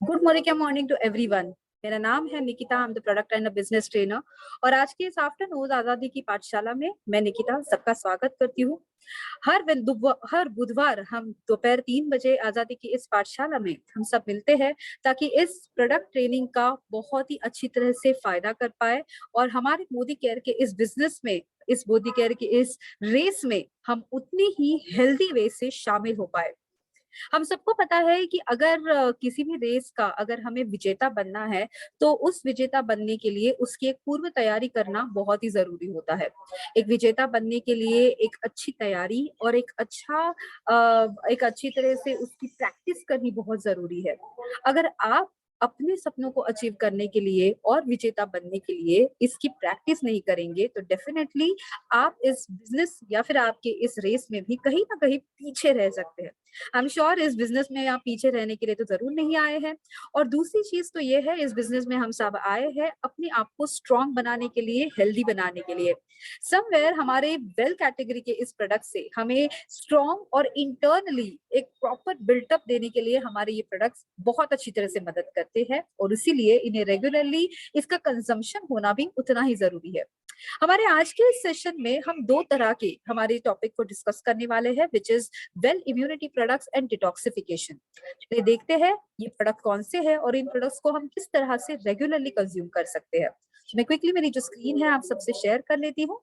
Good morning to everyone. मेरा नाम है Nikita, I am the product and business trainer. और आज के इस आफ्टरनून आजादी की पाठशाला में मैं निकिता सबका स्वागत करती हूँ। हर बुधवार हम दोपहर 3 बजे आजादी की इस पाठशाला में हम सब मिलते हैं ताकि इस प्रोडक्ट ट्रेनिंग का बहुत ही अच्छी तरह से फायदा कर पाए और हमारे मोदी केयर के इस बिजनेस में, इस मोदी केयर के इस रेस में हम उतनी ही हेल्दी वे से शामिल हो पाए। हम सबको पता है कि अगर किसी भी रेस का अगर हमें विजेता बनना है, तो उस विजेता बनने के लिए उसकी एक पूर्व तैयारी करना बहुत ही ज़रूरी होता है। एक विजेता बनने के लिए एक अच्छी तैयारी और एक अच्छी तरह से उसकी प्रैक्टिस करनी बहुत ज़रूरी है। अगर आप अपने सपनों को अचीव करने के लिए और विजेता बनने के लिए इसकी प्रैक्टिस नहीं करेंगे, तो डेफिनिटली आप इस बिज़नेस या फिर आपके इस रेस में भी कहीं न कहीं पीछे रह सकते हैं। आई एम श्योर इस बिज़नेस में आप पीछे रहने के लिए तो ज़रूर नहीं आए हैं। और दूसरी चीज़ तो ये है, इस बिज़नेस में हम सब आए हैं अपने आप को स्ट्रॉन्ग बनाने के लिए, हेल्दी बनाने के लिए। समवेयर हमारे वेल कैटेगरी के इस प्रोडक्ट से हमें स्ट्रॉन्ग और इंटरनली एक प्रॉपर बिल्टअप देने के लिए हमारे ये प्रोडक्ट्स बहुत अच्छी तरह से मदद करते हैं और इसीलिए इन्हें रेगुलरली इसका कंजम्पशन होना भी उतना ही ज़रूरी है। हमारे आज के इस सेशन में हम 2 तरह के हमारे टॉपिक को डिस्कस करने वाले हैं, which is well immunity products and detoxification. चलिए देखते हैं ये प्रोडक्ट कौन से हैं और इन प्रोडक्ट्स को हम किस तरह से रेगुलरली कंज्यूम कर सकते हैं। तो मैं क्विकली मेरी जो स्क्रीन है आप सबसे शेयर कर लेती हूँ।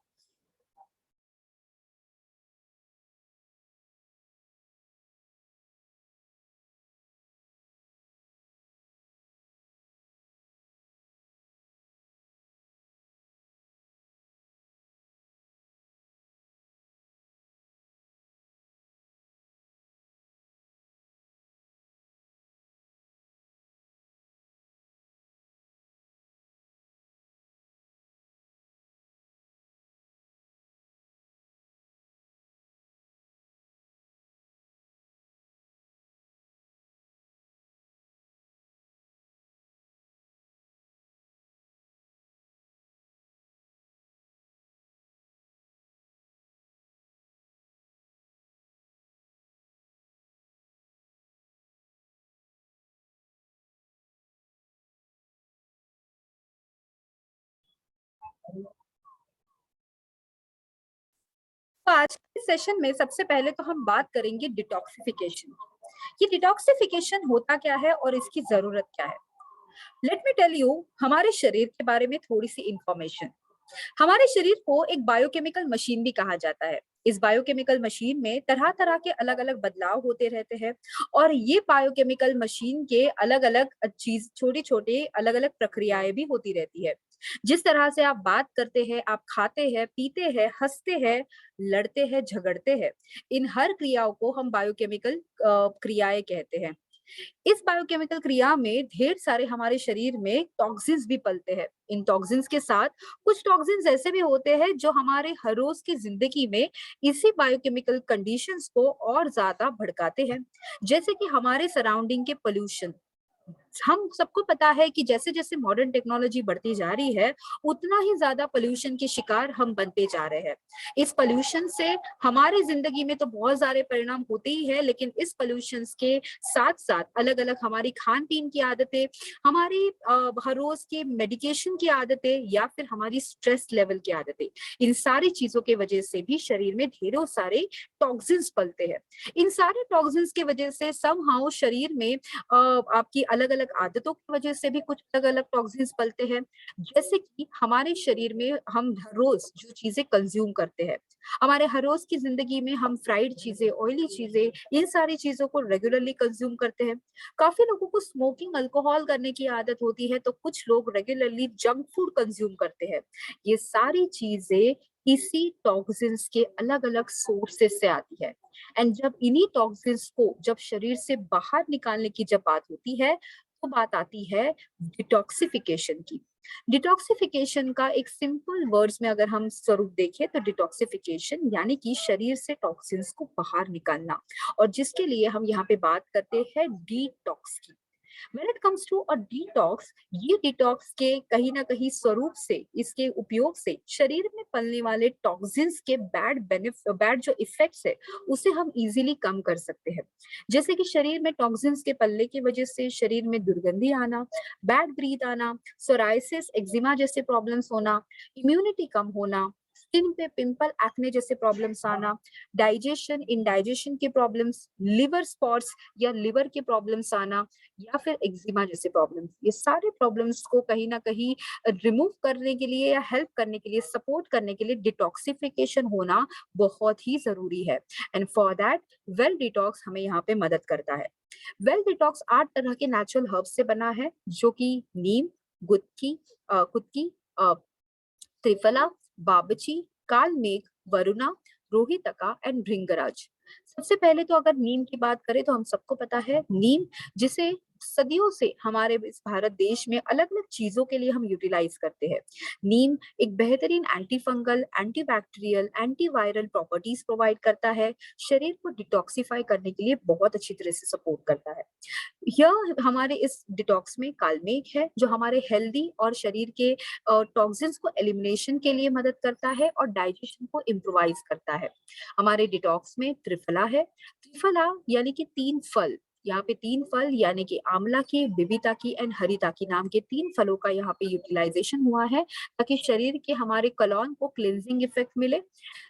तो आज के सेशन में सबसे पहले तो हम बात करेंगे डिटॉक्सिफिकेशन। ये डिटॉक्सिफिकेशन होता क्या है और इसकी ज़रूरत क्या है? लेट मी टेल यू हमारे शरीर के बारे में थोड़ी-सी इन्फॉर्मेशन। हमारे शरीर को एक बायोकेमिकल मशीन भी कहा जाता है। इस बायोकेमिकल मशीन में तरह-तरह के अलग-अलग बदलाव होते रहते हैं और ये बायोकेमिकल मशीन के अलग-अलग चीज़ छोटे-छोटे अलग-अलग प्रक्रियाएँ भी होती रहती है। जिस तरह से आप बात करते हैं, आप खाते हैं, पीते हैं, हँसते हैं, लड़ते हैं, झगड़ते हैं, इन हर क्रियाओं को हम बायोकेमिकल क्रियाएँ कहते हैं। इस बायोकेमिकल क्रिया में ढेर सारे हमारे शरीर में टॉक्सिन्स भी पलते हैं। इन टॉक्सिन्स के साथ कुछ टॉक्सिन्स ऐसे भी होते हैं जो हमारे हर रोज की जिंदगी में इसी बायोकेमिकल कंडीशंस को और ज्यादा भड़काते हैं। जैसे कि हमारे सराउंडिंग के पोल्यूशन। हम सबको पता है कि जैसे-जैसे मॉडर्न टेक्नोलॉजी बढ़ती जा रही है, उतना ही ज़्यादा पॉल्यूशन के शिकार हम बनते जा रहे हैं। इस पॉल्यूशन से हमारी ज़िंदगी में तो बहुत सारे परिणाम होते ही हैं, लेकिन इस पॉल्यूशंस के साथ-साथ अलग-अलग हमारी खान-पीन की आदतें, हमारी हर रोज़ के मेडिकेशन की आदतें या फिर हमारी स्ट्रेस लेवल की आदतें, इन सारी चीज़ों के वजह से भी शरीर में ढेरों सारे टॉक्सिन्स पलते हैं। इन सारे टॉक्सिन्स की वजह से समहाउ शरीर में आपकी अलग-अलग आदतों की वजह से भी कुछ अलग-अलग टॉक्सिन्स पलते हैं। जैसे कि हमारे शरीर में हम हर रोज़ जो चीज़ें कंज़्यूम करते हैं, हमारे हर रोज़ की ज़िंदगी में हम फ्राइड चीज़ें, ऑयली चीज़ें, इन सारी चीज़ों को रेगुलरली कंज़्यूम करते हैं। काफ़ी लोगों को स्मोकिंग, अल्कोहल करने की आदत होती है, तो कुछ लोग रेगुलरली जंक फूड कंज़्यूम करते हैं। ये सारी चीज़ें इसी टॉक्सिन्स के अलग-अलग सोर्सेज़ से आती है। एंड जब इन्हीं टॉक्सिन्स को जब शरीर से बाहर निकालने की जब बात होती है, तो बात आती है डिटॉक्सिफिकेशन की। डिटॉक्सिफिकेशन का एक सिंपल वर्ड्स में अगर हम स्वरूप देखें तो डिटॉक्सिफिकेशन यानी कि शरीर से टॉक्सिन्स को बाहर निकालना और जिसके लिए हम यहाँ पे बात करते हैं डिटॉक्स की। When it comes to a detox, ये डिटॉक्स के कहीं ना कहीं स्वरूप से, इसके उपयोग से शरीर में पलने वाले टॉक्सिन्स के बैड जो इफेक्ट्स है उसे हम इजीली कम कर सकते हैं। जैसे कि शरीर में टॉक्सिन्स के पलने की वजह से शरीर में दुर्गंधी आना, बैड ब्रीथ आना, सोराइसिस, एक्जिमा जैसे प्रॉब्लम्स होना, इम्यूनिटी कम होना, स्किन पे पिंपल, एक्ने जैसे प्रॉब्लम्स आना, डाइजेशन, इंडाइजेशन की प्रॉब्लम्स, लिवर स्पॉट्स या लिवर के प्रॉब्लम्स आना, या फिर एक्जिमा जैसे प्रॉब्लम्स, ये सारे प्रॉब्लम्स को कहीं ना कहीं रिमूव करने के लिए या हेल्प करने के लिए, सपोर्ट करने के लिए डिटॉक्सिफिकेशन होना बहुत ही जरूरी है। And for that well detox हमें यहाँ पे मदद करता है। वेल डिटॉक्स 8 तरह के नेचुरल हर्ब्स से बना है, जो कि नीम, गुत्की, कुत्की, त्रिफला, बाबची, कालमेघ, वरुणा, रोहितका एंड भृंगराज। सबसे पहले तो अगर नीम की बात करें तो हम सबको पता है नीम, जिसे सदियों से हमारे इस भारत देश में अलग अलग चीजों के लिए हम यूटिलाइज करते हैं। नीम एक बेहतरीन anti fungal, anti bacterial, antiviral properties provide करता है, शरीर को डिटॉक्सिफाई करने के लिए बहुत अच्छी तरह से सपोर्ट करता है। यह हमारे इस डिटॉक्स में कालमेघ है, जो हमारे हेल्दी और शरीर के टॉक्सिन्स को एलिमिनेशन के लिए मदद करता है और डाइजेशन को इम्प्रोवाइज करता है। हमारे डिटॉक्स में त्रिफला है। त्रिफला यानी कि 3 फल, यहाँ पे 3 फल यानी कि आंवला की, बिबिता की एंड हरिता की नाम के 3 फलों का यहाँ पे यूटिलाइजेशन हुआ है, ताकि शरीर के हमारे कॉलोन को क्लींजिंग इफेक्ट मिले।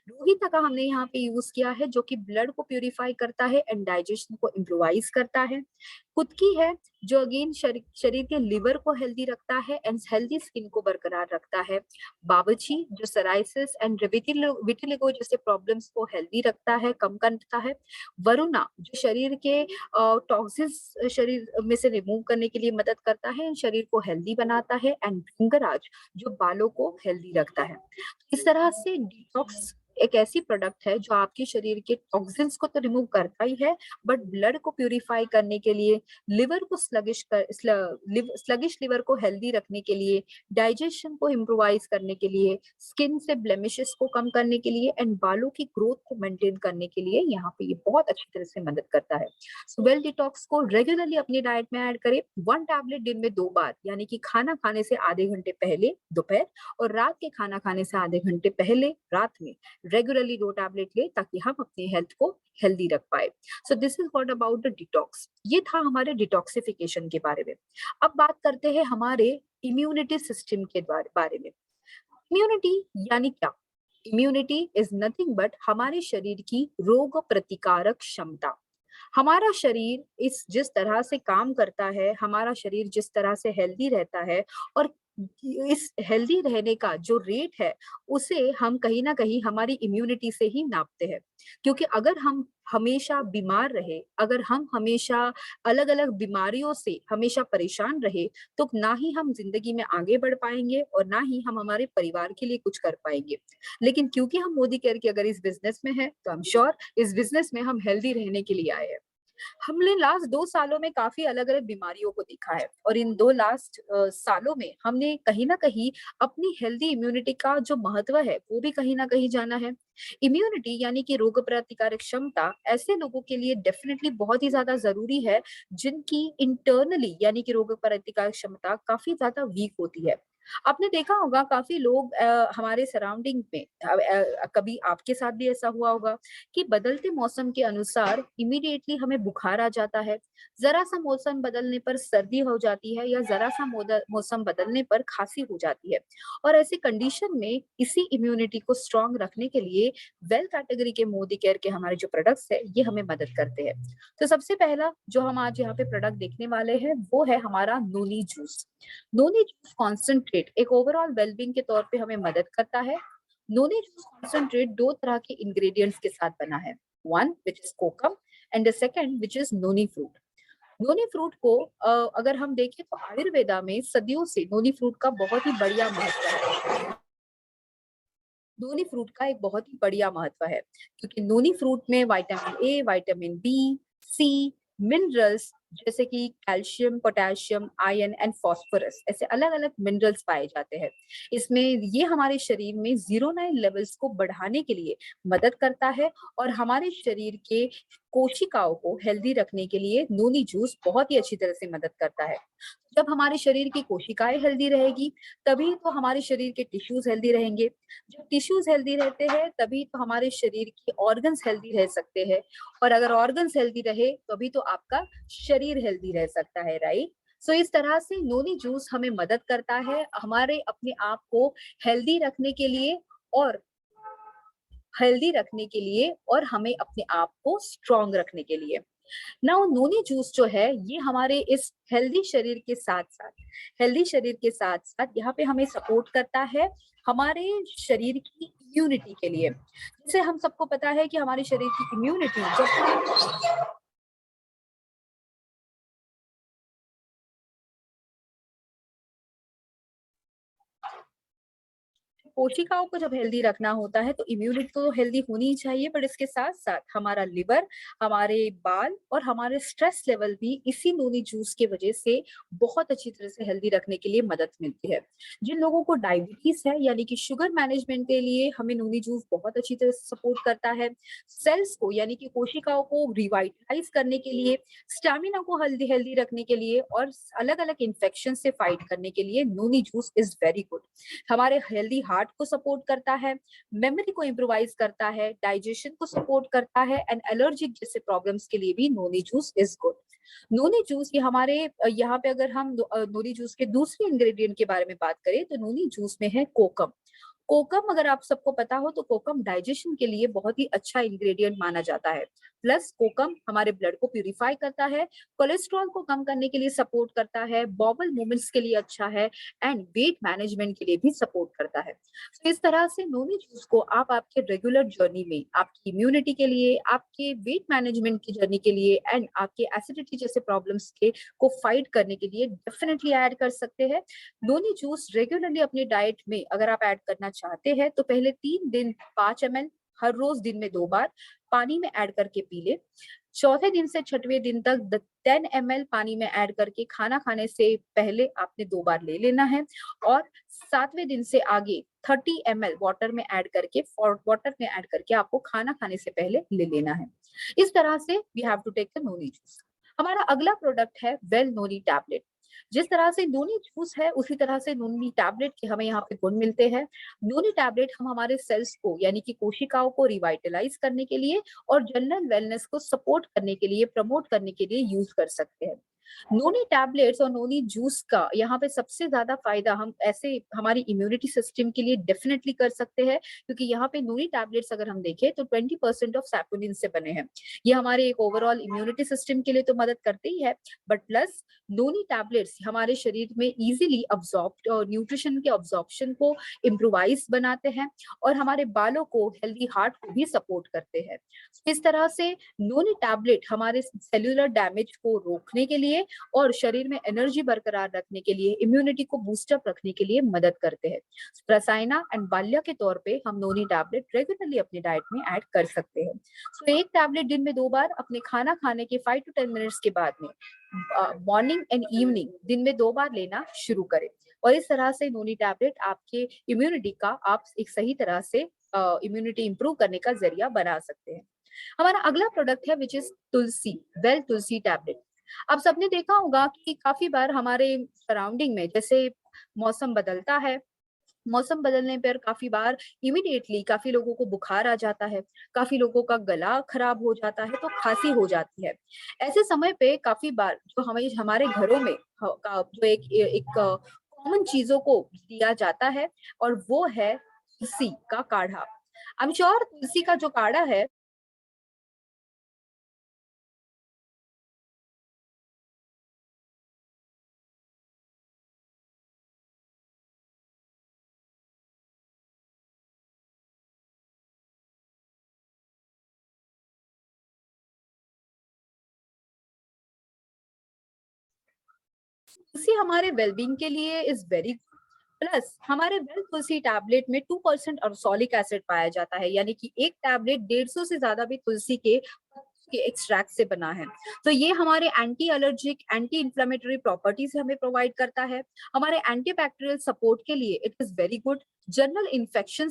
रोहित का हमने यहाँ पे यूज किया है, जो कि ब्लड को प्यूरिफाई करता है एंड डाइजेशन को इम्प्रोवाइज करता है। कुत्की है, जो अगेन शरीर के लिवर को हेल्दी रखता है एंड हेल्दी स्किन को बरकरार रखता है। बाबची, जो सराइसिस एंड विटिलिगो जैसे प्रॉब्लम्स को हेल्दी रखता है, कम करता है। वरुणा, जो शरीर के टॉक्सिन्स शरीर में से रिमूव करने के लिए मदद करता है, शरीर को हेल्दी बनाता है। एंड भृंगराज, जो बालों को हेल्दी रखता है। इस तरह से डिटॉक्स एक ऐसी प्रोडक्ट है जो आपके शरीर के टॉक्सिन्स को तो रिमूव करता ही है, बट ब्लड को प्यूरिफाई करने के लिए, लिवर को स्लगिश लिवर को हेल्दी रखने के लिए, डाइजेशन को इम्प्रोवाइज करने के लिए, स्किन से ब्लेमिशेस को कम करने के लिए एंड बालों की ग्रोथ को मेंटेन करने के लिए यहाँ पे ये बहुत अच्छी तरह से मदद करता है। सो वेल डिटॉक्स को रेगुलरली अपनी डाइट में ऐड करें। 1 टैबलेट दिन में 2 बार, यानी कि खाना खाने से आधे घंटे पहले दोपहर, और रात के खाना खाने से आधे घंटे पहले रात में रेगुलरली 2 टैबलेट ले, ताकि हम अपनी हेल्थ को हेल्दी रख पाए। So this is what about the detox. ये था हमारे डिटॉक्सिफिकेशन के बारे में। अब बात करते हैं हमारे इम्यूनिटी सिस्टम के बारे में। इम्यूनिटी यानी क्या? इम्यूनिटी इज नथिंग बट हमारे शरीर की रोग प्रतिकारक क्षमता। हमारा शरीर इस जिस तरह से काम करता है, हमारा शरीर जिस तरह से हेल्दी रहता है, और इस हेल्दी रहने का जो रेट है, उसे हम कहीं ना कहीं हमारी इम्यूनिटी से ही नापते हैं। क्योंकि अगर हम हमेशा बीमार रहे, अगर हम हमेशा अलग अलग बीमारियों से हमेशा परेशान रहे, तो ना ही हम जिंदगी में आगे बढ़ पाएंगे और ना ही हम हमारे परिवार के लिए कुछ कर पाएंगे। लेकिन क्योंकि हम मोदी केयर के अगर इस बिजनेस में है, तो आई एम श्योर इस बिजनेस में हम हेल्दी रहने के लिए आए हैं। हमने लास्ट 2 सालों में काफी अलग-अलग बीमारियों को देखा है, और इन 2 लास्ट सालों में हमने कहीं न कहीं अपनी हेल्दी इम्यूनिटी का जो महत्व है, वो भी कहीं न कहीं जाना है। इम्यूनिटी यानी कि रोग प्रतिकारक क्षमता ऐसे लोगों के लिए डेफिनिटली बहुत ही ज़्यादा ज़रूरी है, जिनकी इंटरनली यानी कि रोग प्रतिकारक क्षमता काफ़ी ज़्यादा वीक होती है। आपने देखा होगा काफ़ी लोग हमारे सराउंडिंग में, कभी आपके साथ भी ऐसा हुआ होगा कि बदलते मौसम के अनुसार इमीडिएटली हमें बुखार आ जाता है, जरा सा मौसम बदलने पर सर्दी हो जाती है, या जरा सा मौसम बदलने पर खांसी हो जाती है। और ऐसी कंडीशन में इसी इम्यूनिटी को स्ट्रांग रखने के लिए वेल कैटेगरी के मोदी केयर के हमारे जो प्रोडक्ट्स है, ये हमें मदद करते हैं। तो सबसे पहला जो हम आज यहाँ पे प्रोडक्ट देखने वाले हैं, वो है हमारा noni juice. Noni juice concentrate एक ओवरऑल वेलबींग के तौर पे हमें मदद करता है। नोनी जूस कॉन्सेंट्रेट 2 तरह के इंग्रेडिएंट्स के साथ बना है, one which is kokum and the second which is noni fruit. Noni fruit को अगर हम देखें तो आयुर्वेदा में सदियों से नोनी फ्रूट का बहुत ही बढ़िया महत्व है। नोनी फ्रूट का एक बहुत ही बढ़िया महत्व है, क्योंकि नोनी फ्रूट में vitamin A, vitamin B, C, minerals जैसे कि calcium, potassium, iron and phosphorus, ऐसे अलग अलग मिनरल्स पाए जाते हैं। इसमें ये हमारे शरीर में 09 लेवल्स को बढ़ाने के लिए मदद करता है, और हमारे शरीर के कोशिकाओं को हेल्दी रखने के लिए नोनी जूस बहुत ही अच्छी तरह से मदद करता है। जब हमारे शरीर की कोशिकाएं हेल्दी रहेगी, तभी तो हमारे शरीर के टिश्यूज हेल्दी रहेंगे। जब टिश्यूज हेल्दी रहते हैं, तभी तो हमारे शरीर के ऑर्गन्स हेल्दी रह सकते हैं। और अगर ऑर्गन्स हेल्दी रहे, तभी तो आपका शरीर हेल्दी रह सकता है, राइट? सो इस तरह से नोनी जूस हमें मदद करता है हमारे अपने आप को हेल्दी रखने के लिए, और और हमें अपने आप को स्ट्रांग रखने के लिए। नाउ नोनी जूस जो है, ये हमारे इस हेल्दी शरीर के साथ साथ यहाँ पे हमें सपोर्ट करता है हमारे शरीर की इम्यूनिटी के लिए। जैसे हम सबको पता है कि हमारे शरीर की इम्यूनिटी जब कोशिकाओं को जब हेल्दी रखना होता है, तो इम्यूनिटी तो हेल्दी होनी ही चाहिए, बट इसके साथ साथ हमारा लिवर, हमारे बाल और हमारे स्ट्रेस लेवल भी इसी नोनी जूस के वजह से बहुत अच्छी तरह से हेल्दी रखने के लिए मदद मिलती है। जिन लोगों को डायबिटीज है, यानी कि शुगर मैनेजमेंट के लिए हमें नोनी जूस बहुत अच्छी तरह से सपोर्ट करता है। सेल्स को यानी कि कोशिकाओं को रिवाइटलाइज करने के लिए, स्टैमिना को हेल्दी हेल्दी रखने के लिए और अलग अलग इन्फेक्शन से फाइट करने के लिए noni juice is very good. हमारे हेल्दी हार्ट को सपोर्ट करता है, मेमोरी को इम्प्रोवाइज करता है, डाइजेशन को सपोर्ट करता है, एंड एलर्जिक जैसे प्रॉब्लम्स के लिए भी noni juice is good. Noni juice ये हमारे यहाँ पे अगर हम नोनी जूस के दूसरे इंग्रेडिएंट के बारे में बात करें, तो नोनी जूस में है कोकम। कोकम अगर आप सबको पता हो, तो कोकम डाइजेशन के लिए बहुत ही अच्छा इंग्रेडिएंट माना जाता है। प्लस कोकम हमारे ब्लड को प्यूरिफाई करता है, कोलेस्ट्रॉल को कम करने के लिए सपोर्ट करता है, बॉबल मूवमेंट्स के लिए अच्छा है, एंड वेट मैनेजमेंट के लिए भी सपोर्ट करता है। तो इस तरह से नोनी जूस को आप आपके रेगुलर जर्नी में, आपकी इम्यूनिटी के लिए, आपके वेट मैनेजमेंट की जर्नी के लिए, एंड आपके एसिडिटी जैसे प्रॉब्लम्स के को फाइट करने के लिए डेफिनेटली ऐड कर सकते हैं। नोनी जूस रेगुलरली अपनी डाइट में अगर आप ऐड करना चाहते हैं, तो पहले 3 दिन 5 ml हर रोज दिन में 2 बार पानी में ऐड करके पी ले। चौथे दिन से छठवें दिन तक 10 ml पानी में ऐड करके खाना खाने से पहले आपने 2 बार ले लेना है। और 7वें दिन से आगे 30 ml वाटर में ऐड करके आपको खाना खाने से पहले ले लेना है। इस तरह से we have to take the noni juice. हमारा अगला प्रोडक्ट है वेल नोनी टैबलेट। जिस तरह से नोनी जूस है, उसी तरह से नोनी टैबलेट के हमें यहाँ पे गुण मिलते हैं। नोनी टैबलेट हम हमारे सेल्स को यानी कि कोशिकाओं को रिवाइटलाइज करने के लिए और जनरल वेलनेस को सपोर्ट करने के लिए, प्रमोट करने के लिए यूज कर सकते हैं। नोनी टैबलेट्स और नोनी जूस का यहाँ पे सबसे ज्यादा फायदा हम ऐसे हमारी इम्यूनिटी सिस्टम के लिए डेफिनेटली कर सकते हैं, क्योंकि यहाँ पे नोनी टैबलेट्स अगर हम देखें तो 20% ऑफ सैपोनिन से बने हैं। ये हमारे एक ओवरऑल इम्यूनिटी सिस्टम के लिए तो मदद करते ही है, बट प्लस नोनी टैबलेट्स हमारे शरीर में इजीली अब्सॉर्ब और न्यूट्रिशन के अब्सॉर्प्शन को इम्प्रोवाइज बनाते हैं, और हमारे बालों को, हेल्दी हार्ट को भी सपोर्ट करते हैं। इस तरह से नोनी टैबलेट हमारे सेल्यूलर डैमेज को रोकने के लिए और शरीर में एनर्जी बरकरार रखने के लिए, इम्यूनिटी को बूस्टअप रखने के लिए मदद करते हैं। रसायना एंड बाल्या के तौर पे हम नोनी टैबलेट रेगुलरली अपनी डाइट में ऐड कर सकते हैं। सो एक टैबलेट दिन में 2 बार अपने खाना खाने के 5 to 10 मिनट्स के बाद में, मॉर्निंग एंड इवनिंग दिन में 2 बार लेना शुरू करें। और इस तरह से नोनी टैबलेट आपके इम्यूनिटी का, आप एक सही तरह से इम्यूनिटी इंप्रूव करने का जरिया बना सकते हैं। हमारा अगला प्रोडक्ट है which is Tulsi, well Tulsi tablet. आप सबने देखा होगा कि काफी बार हमारे सराउंडिंग में, जैसे मौसम बदलता है, मौसम बदलने पर काफी बार इमीडिएटली काफी लोगों को बुखार आ जाता है, काफी लोगों का गला खराब हो जाता है, तो खांसी हो जाती है। ऐसे समय पे काफी बार जो हमें हमारे घरों में जो एक कॉमन चीजों को दिया जाता है, और वो है तुलसी का काढ़ा। आई एम श्योर तुलसी का जो काढ़ा है, तुलसी हमारे वेलबींग के लिए इज वेरी, प्लस हमारे वेल तुलसी टैबलेट में 2% अर्सोलिक एसिड पाया जाता है, यानी कि एक टैबलेट 150 से ज्यादा भी तुलसी के के एक्सट्रैक्ट से बना है। तो ये हमारे anti allergic, anti inflammatory properties हमें प्रोवाइड करता है। हमारे एंटीबैक्टीरियल सपोर्ट के लिए it is very good. General infection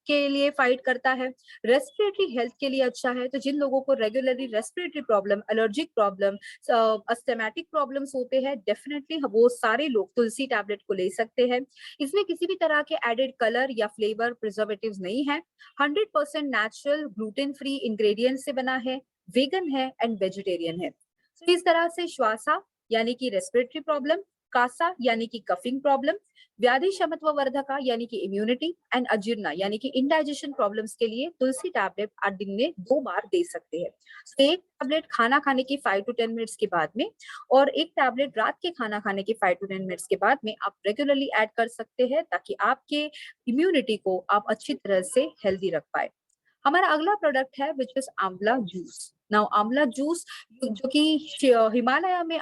के लिए फाइट करता है। रेस्पिरेटरी हेल्थ के लिए अच्छा है। तो जिन लोगों को regularly respiratory problem, allergic problem, asthmatic problems होते हैं, डेफिनेटली वो सारे लोग तुलसी टैबलेट को ले सकते हैं। इसमें किसी भी तरह के एडेड कलर या फ्लेवर प्रिजर्वेटिव्स नहीं है। 100% नेचुरल ग्लूटेन फ्री इंग्रेडिएंट से बना है, वेगन है एंड वेजिटेरियन है। तो इस तरह से श्वासा यानी कि रेस्पिरेटरी प्रॉब्लम, कासा यानी कि कफिंग प्रॉब्लम, व्याधि क्षमत्व वर्धका यानी कि इम्यूनिटी एंड अजीर्णा यानी कि इंडाइजेशन प्रॉब्लम्स के लिए तुलसी टैबलेट आप दिन में 2 बार दे सकते हैं। तो एक टैबलेट खाना खाने के 5 to 10 मिनट्स के बाद में और एक टैबलेट रात के खाना खाने के 5 to 10 मिनट्स के बाद में आप रेगुलरली ऐड कर सकते हैं, ताकि आपके इम्यूनिटी को आप अच्छी तरह से हेल्दी रख पाए। हमारा अगला प्रोडक्ट है विच इज आंवला जूस। नाउ आंवला जूस जो कि हिमालय में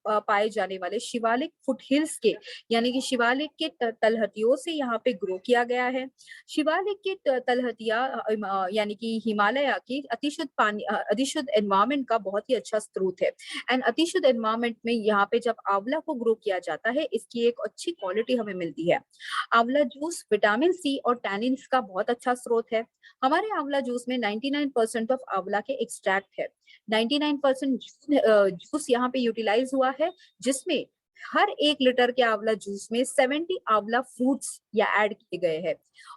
पाए जाने वाले शिवालिक फुट हिल्स के यानी कि शिवालिक के तलहटियों से यहाँ पे ग्रो किया गया है। शिवालिक के तलहटिया यानी कि हिमालय की अतिशुद्ध पानी, अतिशुद्ध एनवायरमेंट का बहुत ही अच्छा स्रोत है। एंड अतिशुद्ध एनवायरमेंट में यहाँ पे जब आंवला को ग्रो किया जाता है, इसकी एक अच्छी क्वालिटी हमें मिलती है। आंवला जूस विटामिन सी और टैनिन्स का बहुत अच्छा स्रोत है। हमारे आंवला जूस में 99% ऑफ आंवला के एक्सट्रैक्ट है। 99% जूस यहाँ पे यूटिलाइज हुआ है, जिसमें हर 1 लीटर के आंवला जूस में 70 आंवला फ्रूट्स या ऐड किए गए हैं।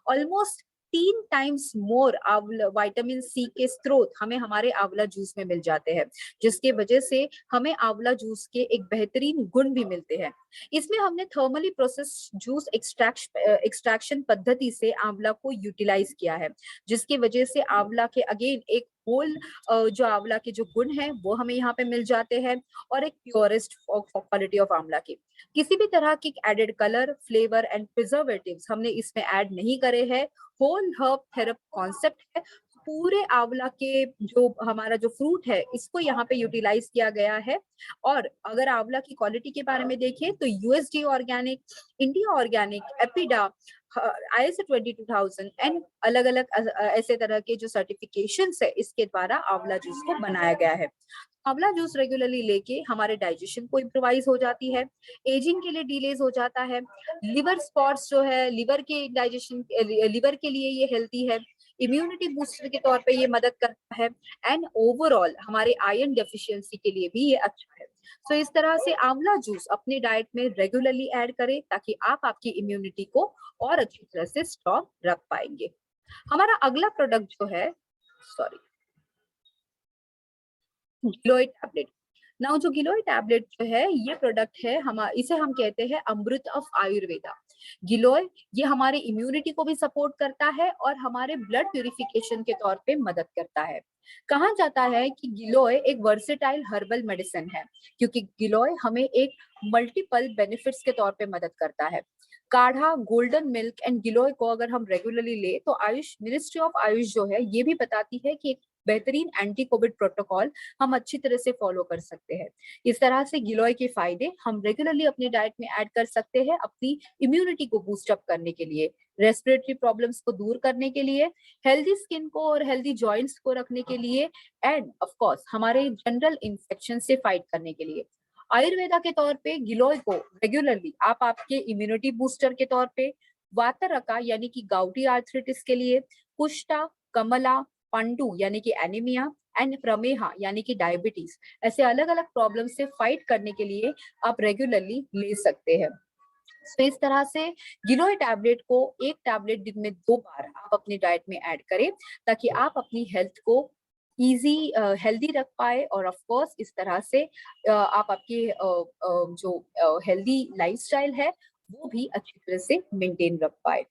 ऑलमोस्ट 3 टाइम्स मोर आंवला विटामिन सी के स्रोत हमें हमारे आंवला जूस में मिल जाते हैं, जिसके वजह से हमें आंवला जूस के एक बेहतरीन गुण भी मिलते हैं। इसमें हमने थर्मली प्रोसेस जूस एक्सट्रैक्शन पद्धति से आंवला को यूटिलाइज किया है, जिसकी वजह से आंवला के अगेन एक होल जो आंवला के जो गुण हैं वो हमें यहाँ पे मिल जाते हैं, और एक प्योरेस्ट क्वालिटी ऑफ आंवला की। किसी भी तरह की added colour, flavour and preservatives हमने इसमें ऐड नहीं करे हैं। होल हर्ब थेरेपी कॉन्सेप्ट है। पूरे आंवला के जो हमारा जो फ्रूट है, इसको यहाँ पे यूटिलाइज किया गया है। और अगर आंवला की क्वालिटी के बारे में देखें तो USD organic, India organic, APEDA, ISO 22000 and अलग अलग ऐसे तरह के जो सर्टिफिकेशंस है, इसके द्वारा आंवला जूस को बनाया गया है। आंवला जूस रेगुलरली लेके हमारे डाइजेशन को इम्प्रोवाइज हो जाती है, एजिंग के लिए डिलेज हो जाता है, लिवर स्पॉट्स जो है लिवर के डाइजेशन, लिवर के लिए ये हेल्थी है, इम्यूनिटी बूस्टर के तौर पे ये मदद करता है, एंड ओवरऑल हमारे आयरन डेफिशिएंसी के लिए भी ये अच्छा है। तो इस तरह से आंवला जूस अपनी डाइट में रेगुलरली ऐड करें, ताकि आप आपकी इम्यूनिटी को और अच्छी तरह से स्ट्रॉन्ग रख पाएंगे। हमारा अगला प्रोडक्ट जो है, सॉरी, गिलोय टैबलेट। नाउ जो गिलोय टैबलेट जो है, ये प्रोडक्ट है, हम इसे हम कहते हैं अमृत ऑफ आयुर्वेदा। गिलोय ये हमारे इम्यूनिटी को भी सपोर्ट करता है और हमारे ब्लड प्यूरिफिकेशन के तौर पे मदद करता है। कहा जाता है कि गिलोय एक वर्सेटाइल हर्बल मेडिसिन है, क्योंकि गिलोय हमें एक मल्टीपल बेनिफिट्स के तौर पे मदद करता है। काढ़ा, गोल्डन मिल्क एंड गिलोय को अगर हम रेगुलरली ले तो आयुष मिनिस्ट्री ऑफ आयुष जो है ये भी बताती है कि एक बेहतरीन एंटी कोविड प्रोटोकॉल हम अच्छी तरह से फॉलो कर सकते हैं। इस तरह से गिलोय के फायदे हम रेगुलरली अपनी डाइट में ऐड कर सकते हैं, अपनी इम्यूनिटी को बूस्ट अप करने के लिए, रेस्पिरेटरी प्रॉब्लम्स को दूर करने के लिए, हेल्दी स्किन को और हेल्दी जॉइंट्स को रखने के लिए, एंड ऑफ कोर्स हमारे जनरल इन्फेक्शन से फाइट करने के लिए। आयुर्वेदा के तौर पे गिलोय को रेगुलरली आप आपके इम्यूनिटी बूस्टर के तौर पे, वातरका यानी कि गाउटी आर्थराइटिस के लिए, कुष्ठा, कमला, पंडु यानी कि एनीमिया एंड प्रमेहा यानी कि डायबिटीज, ऐसे अलग अलग प्रॉब्लम से फाइट करने के लिए आप रेगुलरली ले सकते हैं। तो इस तरह से गिलोय टैबलेट को एक टैबलेट दिन में 2 बार आप अपनी डाइट में ऐड करें, ताकि आप अपनी हेल्थ को इजी हेल्दी रख पाए, और ऑफ कोर्स इस तरह से आप आपकी जो हेल्दी लाइफस्टाइल है वो भी अच्छी तरह से मेंटेन रख पाए।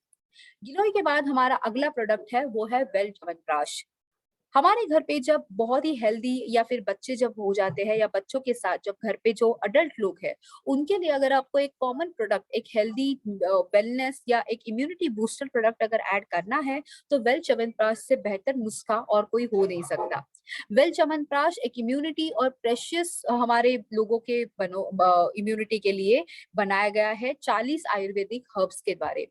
गिलोय के बाद हमारा अगला प्रोडक्ट है वो है वेल च्यवनप्राश। हमारे घर पे जब बहुत ही हेल्दी या फिर बच्चे जब हो जाते हैं, या बच्चों के साथ जब घर पे जो अडल्ट लोग हैं, उनके लिए अगर आपको एक कॉमन प्रोडक्ट, एक हेल्दी वेलनेस या एक इम्यूनिटी बूस्टर प्रोडक्ट अगर ऐड करना है, तो वेल च्यवनप्राश से बेहतर नुस्खा और कोई हो नहीं सकता। वेल च्यवनप्राश एक इम्यूनिटी और प्रेशियस हमारे लोगों के इम्यूनिटी के लिए बनाया गया है 40 आयुर्वेदिक हर्ब्स के द्वारा।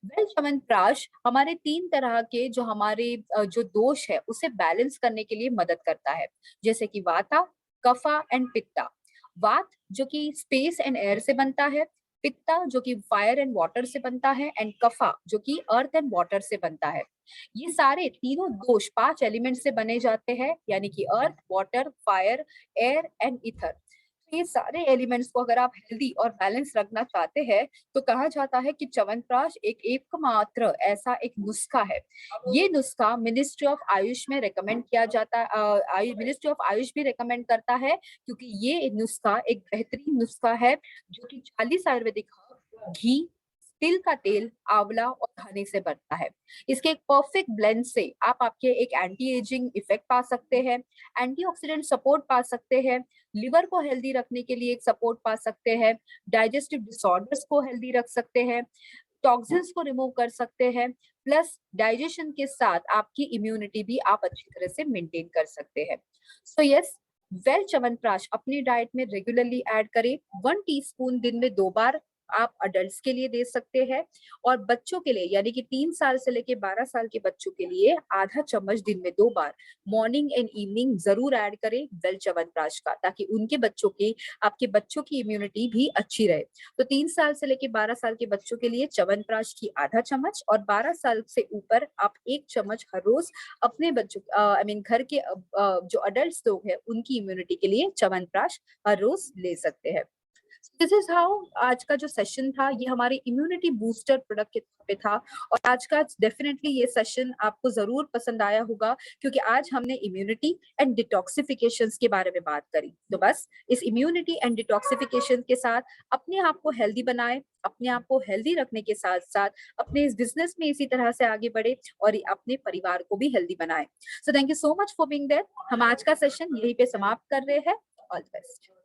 वेल च्यवनप्राश हमारे 3 तरह के जो हमारे जो दोष है उसे बैलेंस करने के लिए मदद करता है, जैसे कि वाता, कफा एंड पित्ता। वात जो कि स्पेस एंड एयर से बनता है, पित्ता जो कि फायर एंड वाटर से बनता है एंड कफा जो कि अर्थ एंड वाटर से बनता है। ये सारे तीनों दोष 5 एलिमेंट से बने जाते हैं, यानी कि earth, water, fire, air and ether. ये सारे एलिमेंट्स को अगर आप हेल्दी और बैलेंस रखना चाहते हैं तो कहा जाता है कि च्यवनप्राश एक एकमात्र ऐसा एक नुस्खा है। ये नुस्खा मिनिस्ट्री ऑफ आयुष में रेकमेंड किया जाता मिनिस्ट्री ऑफ आयुष भी रेकमेंड करता है, क्योंकि ये नुस्खा एक बेहतरीन नुस्खा है जो कि 40 आयुर्वेदिक हर्ब, घी, तिल का तेल, आंवला और हनी से बनता है। इसके एक परफेक्ट ब्लेंड से आप आपके एक एंटी एजिंग इफेक्ट पा सकते हैं, एंटीऑक्सीडेंट सपोर्ट पा सकते हैं, लिवर को हेल्दी रखने के लिए एक सपोर्ट पा सकते हैं, डाइजेस्टिव डिसऑर्डर्स को हेल्दी रख सकते हैं, टॉक्सिन्स को रिमूव कर सकते हैं, प्लस डाइजेशन के साथ आपकी इम्यूनिटी भी आप अच्छी तरह से मेंटेन कर सकते हैं। सो यस, वेल च्यवनप्राश अपनी डाइट में रेगुलरली ऐड करें। 1 टीस्पून दिन में 2 बार आप अडल्ट्स के लिए दे सकते हैं, और बच्चों के लिए यानी कि 3 साल से लेके 12 साल के बच्चों के लिए आधा चम्मच दिन में 2 बार मॉर्निंग एंड इवनिंग जरूर ऐड करें वेल च्यवनप्राश का, ताकि उनके बच्चों की आपके बच्चों की इम्यूनिटी भी अच्छी रहे। तो 3 साल से लेके 12 साल के बच्चों के लिए च्यवनप्राश की आधा चम्मच, और 12 साल से ऊपर आप 1 चम्मच हर रोज अपने बच्चों आई मीन घर के जो अडल्ट लोग हैं उनकी इम्यूनिटी के लिए च्यवनप्राश हर रोज ले सकते हैं। दिस इज हाउ आज का जो सेशन था ये हमारे इम्यूनिटी बूस्टर प्रोडक्ट के पे था। और आज का डेफिनेटली ये सेशन आपको जरूर पसंद आया होगा, क्योंकि आज हमने इम्यूनिटी एंड डिटॉक्सिफिकेशंस के बारे में बात करी। तो बस इस इम्यूनिटी एंड डिटॉक्सिफिकेशन के साथ अपने आप को हेल्दी बनाए, अपने आप को हेल्दी रखने के साथ साथ अपने इस बिजनेस में इसी तरह से आगे बढ़े और अपने परिवार को भी हेल्दी बनाए। So thank you so much for being there. हम आज का सेशन यहीं पे समाप्त कर रहे हैं। All the best.